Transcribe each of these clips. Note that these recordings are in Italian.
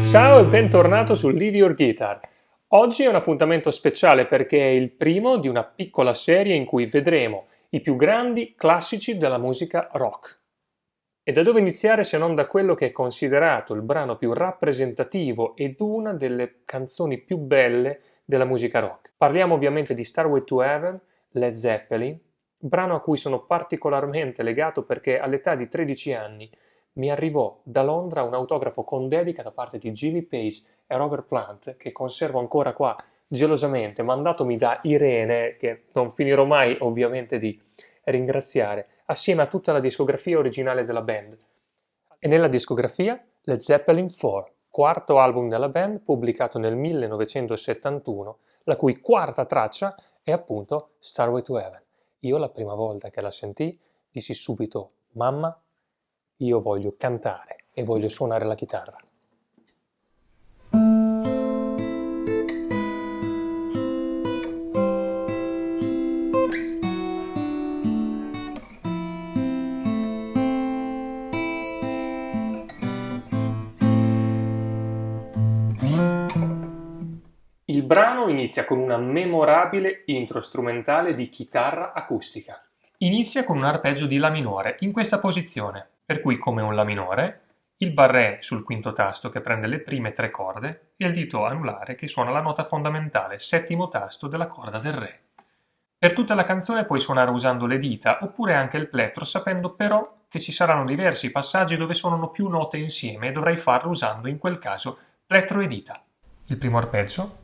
Ciao e bentornato su Leave Your Guitar. Oggi è un appuntamento speciale perché è il primo di una piccola serie in cui vedremo i più grandi classici della musica rock. E da dove iniziare se non da quello che è considerato il brano più rappresentativo ed una delle canzoni più belle della musica rock. Parliamo ovviamente di Stairway to Heaven, Led Zeppelin, brano a cui sono particolarmente legato perché all'età di 13 anni mi arrivò da Londra un autografo con dedica da parte di Jimmy Page e Robert Plant, che conservo ancora qua gelosamente, mandatomi da Irene, che non finirò mai ovviamente di ringraziare, assieme a tutta la discografia originale della band. E nella discografia Led Zeppelin 4, quarto album della band pubblicato nel 1971, la cui quarta traccia è appunto Stairway to Heaven. Io la prima volta che la sentii dissi subito: mamma, io voglio cantare e voglio suonare la chitarra. Il brano inizia con una memorabile intro strumentale di chitarra acustica. Inizia con un arpeggio di La minore in questa posizione, per cui come un La minore, il barré sul quinto tasto che prende le prime tre corde e il dito anulare che suona la nota fondamentale, settimo tasto della corda del Re. Per tutta la canzone puoi suonare usando le dita oppure anche il plettro, sapendo però che ci saranno diversi passaggi dove suonano più note insieme e dovrai farlo usando in quel caso plettro e dita. Il primo arpeggio.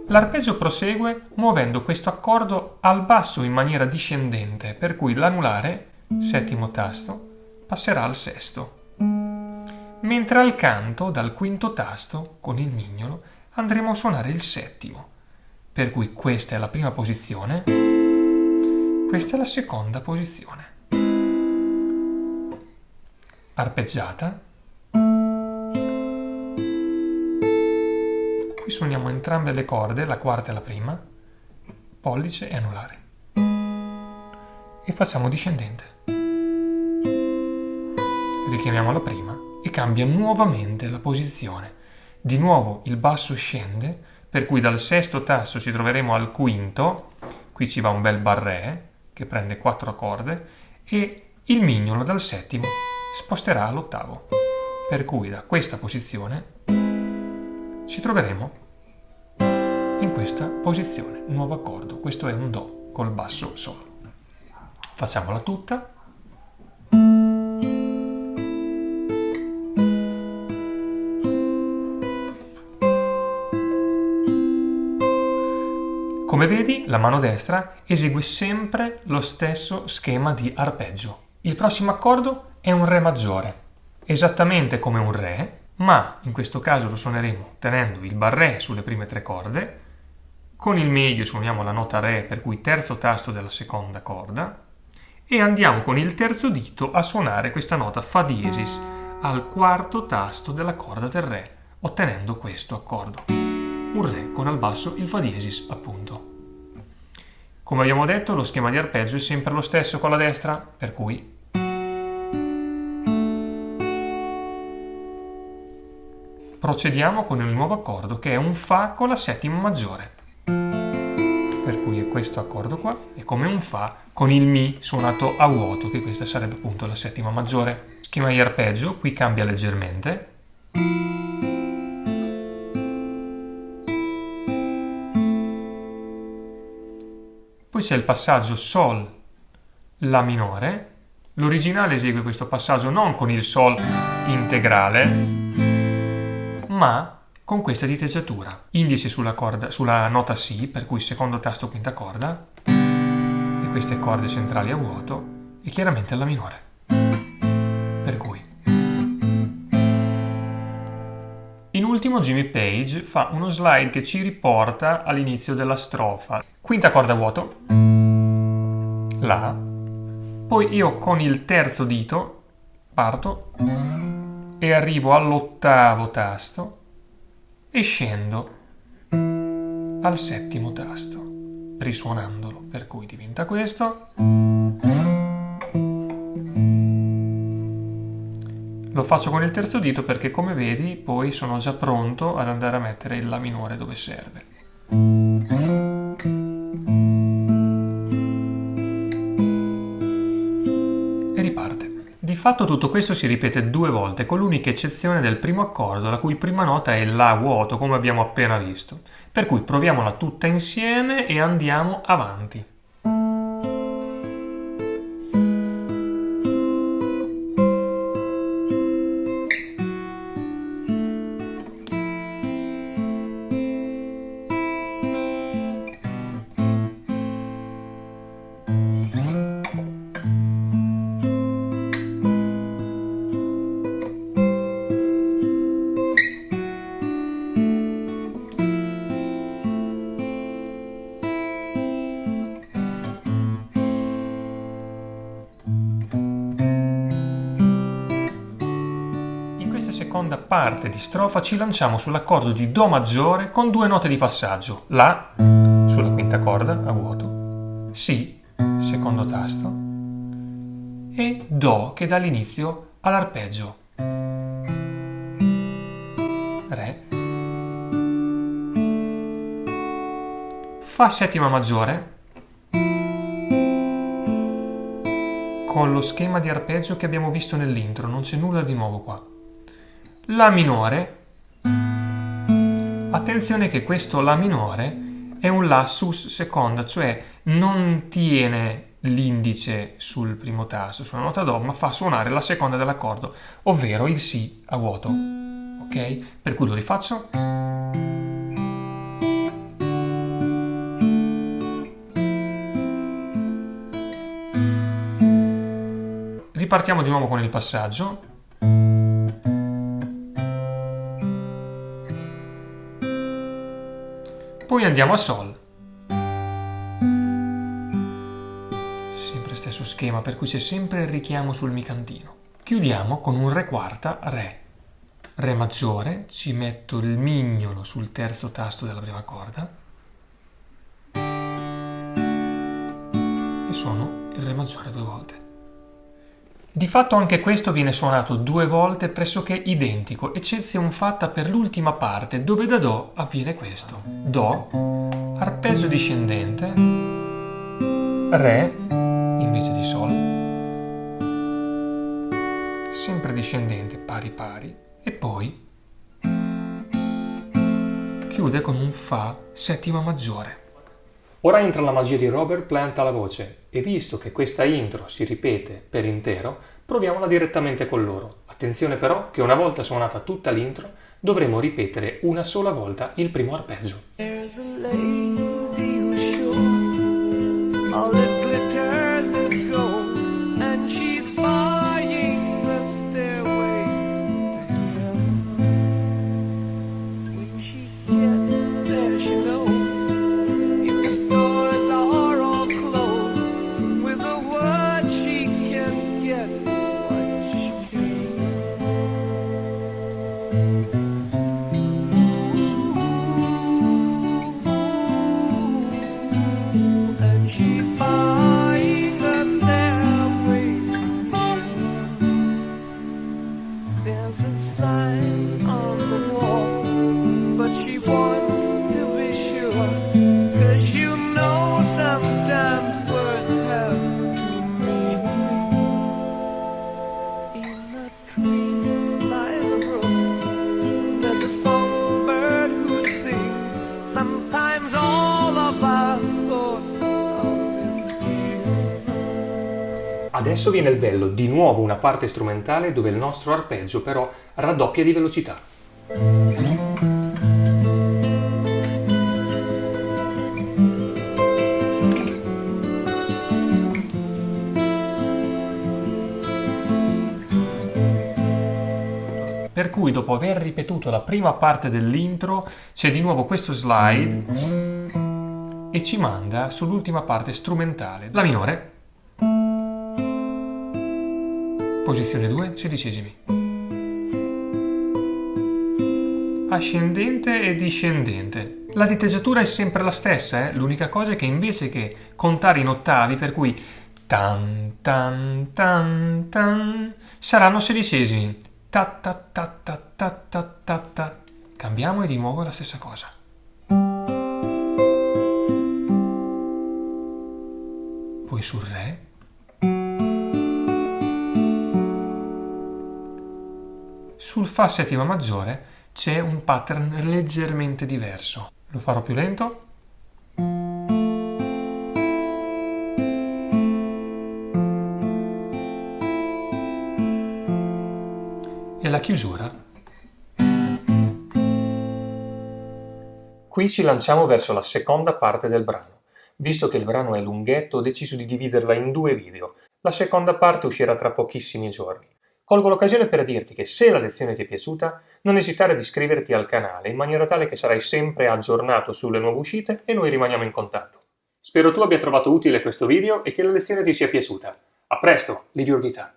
L'arpeggio prosegue muovendo questo accordo al basso in maniera discendente, per cui l'anulare, settimo tasto, passerà al sesto. Mentre al canto, dal quinto tasto, con il mignolo, andremo a suonare il settimo. Per cui questa è la prima posizione, questa è la seconda posizione. Arpeggiata. Qui suoniamo entrambe le corde, la quarta e la prima, pollice e anulare. E facciamo discendente. Richiamiamo la prima e cambia nuovamente la posizione. Di nuovo il basso scende, per cui dal sesto tasto ci troveremo al quinto, qui ci va un bel barré che prende 4 corde, e il mignolo dal settimo sposterà all'ottavo. Per cui da questa posizione ci troveremo in questa posizione, nuovo accordo. Questo è un Do col basso Sol. Facciamola tutta. Come vedi, la mano destra esegue sempre lo stesso schema di arpeggio. Il prossimo accordo è un Re maggiore, esattamente come un Re, ma in questo caso lo suoneremo tenendo il barré sulle prime 3 corde, con il medio suoniamo la nota Re, per cui terzo tasto della seconda corda, e andiamo con il terzo dito a suonare questa nota Fa diesis al quarto tasto della corda del Re, ottenendo questo accordo. Un Re con al basso il Fa diesis, appunto. Come abbiamo detto, lo schema di arpeggio è sempre lo stesso con la destra, per cui procediamo con il nuovo accordo che è un Fa con la settima maggiore. Per cui è questo accordo qua, è come un Fa con il Mi suonato a vuoto, che questa sarebbe appunto la settima maggiore. Schema di arpeggio, qui cambia leggermente. Poi c'è il passaggio Sol, La minore. L'originale esegue questo passaggio non con il Sol integrale, ma con questa diteggiatura. Indice sulla nota Si, per cui secondo tasto quinta corda, e queste corde centrali a vuoto, e chiaramente La minore. Per cui in ultimo Jimmy Page fa uno slide che ci riporta all'inizio della strofa. Quinta corda a vuoto, La, poi io con il terzo dito parto e arrivo all'ottavo tasto e scendo al settimo tasto, risuonandolo, per cui diventa questo. Lo faccio con il terzo dito perché, come vedi, poi sono già pronto ad andare a mettere il La minore dove serve. E riparte. Di fatto tutto questo si ripete 2 volte, con l'unica eccezione del primo accordo, la cui prima nota è La vuoto, come abbiamo appena visto. Per cui proviamola tutta insieme e andiamo avanti. Seconda parte di strofa ci lanciamo sull'accordo di Do maggiore con 2 note di passaggio, La sulla quinta corda a vuoto, Si, secondo tasto, e Do che dà l'inizio all'arpeggio, Re, Fa settima maggiore con lo schema di arpeggio che abbiamo visto nell'intro, non c'è nulla di nuovo qua. La minore, attenzione che questo La minore è un La sus seconda, cioè non tiene l'indice sul primo tasto, sulla nota Do, ma fa suonare la seconda dell'accordo, ovvero il Si a vuoto, ok? Per cui lo rifaccio. Ripartiamo di nuovo con il passaggio. Poi andiamo a Sol. Sempre stesso schema, per cui c'è sempre il richiamo sul mi cantino. Chiudiamo con un Re quarta, Re. Re maggiore, ci metto il mignolo sul terzo tasto della prima corda e suono il Re maggiore 2 volte. Di fatto anche questo viene suonato 2 volte pressoché identico, eccezione fatta per l'ultima parte, dove da Do avviene questo. Do, arpeggio discendente, Re, invece di Sol, sempre discendente, pari pari, e poi chiude con un Fa settima maggiore. Ora entra la magia di Robert Plant alla voce e visto che questa intro si ripete per intero, proviamola direttamente con loro. Attenzione però che una volta suonata tutta l'intro dovremo ripetere una sola volta il primo arpeggio. There's a lady who's sure all that glitters is gold and she's buying the stairway to heaven. When she gets there she knows Adesso viene il bello, di nuovo una parte strumentale dove il nostro arpeggio però raddoppia di velocità. Per cui dopo aver ripetuto la prima parte dell'intro c'è di nuovo questo slide e ci manda sull'ultima parte strumentale, La minore, posizione 2, sedicesimi, ascendente e discendente. La diteggiatura è sempre la stessa, l'unica cosa è che invece che contare in ottavi, per cui tan tan tan tan, saranno sedicesimi. ta ta ta ta ta ta ta ta. Cambiamo e di nuovo la stessa cosa. Poi sul Re. Sul Fa settima maggiore c'è un pattern leggermente diverso. Lo farò più lento. E la chiusura. Qui ci lanciamo verso la seconda parte del brano. Visto che il brano è lunghetto, ho deciso di dividerla in 2 video. La seconda parte uscirà tra pochissimi giorni. Colgo l'occasione per dirti che se la lezione ti è piaciuta, non esitare ad iscriverti al canale in maniera tale che sarai sempre aggiornato sulle nuove uscite e noi rimaniamo in contatto. Spero tu abbia trovato utile questo video e che la lezione ti sia piaciuta. A presto, Lead Your Guitar!